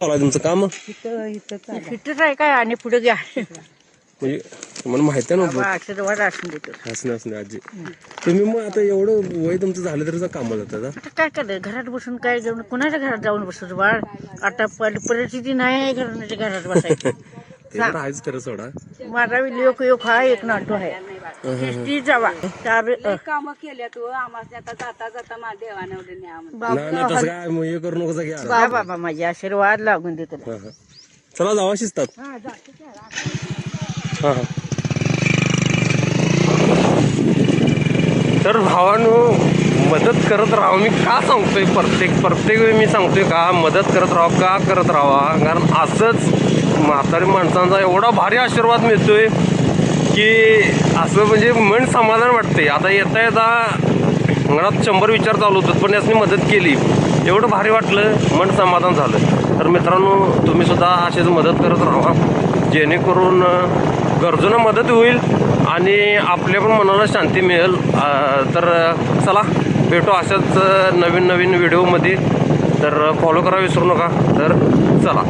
चालू आहे तुमचं काम? इथंच आहे काय आणि पुढे घ्या म्हणजे तुम्हाला माहिती आहे ना आशीर्वाद असून देतो. असं असं आजी. तुम्ही मग आता एवढं वय तुमचं झालं तरी कामाला जातात आता काय करायचं घरात बसून काय जाऊन कुणाच्या घरात जाऊन बसतो बाळ. आता परिस्थिती नाही आहे घराच्या घरात बसायची. ते तर आहेच खरं सोडा. माझा लोक योग हा एक नाटू आहे ती जावा काम केल्या तू आम्हाला आता जाता जाता माझ्या देवाने नाही नाही तसं काय मग हे करू नको घ्या. बाबा माझे आशीर्वाद लागून देतो. चला जावा शिजतात. हा हा. तर भावानो मदत करत राहा. मी का सांगतोय प्रत्येक वेळी मी सांगतोय का मदत करत राहा. का करत राहा कारण असंच म्हातारी माणसांचा एवढा भारी आशीर्वाद मिळतोय की असं म्हणजे मन समाधान वाटते. आता येता मनात 100 विचार चालू होतात पण यासनी मदत केली एवढं भारी वाटलं, मन समाधान झालं. तर मित्रांनो तुम्ही सुद्धा अशीच मदत करत राहा जेणेकरून गरजूंना मदत होईल आणि आपल्या पण मनाला शांती मिळेल. तर चला भेटू अशाच नवीन व्हिडिओमध्ये. तर फॉलो करा विसरू नका. तर चला.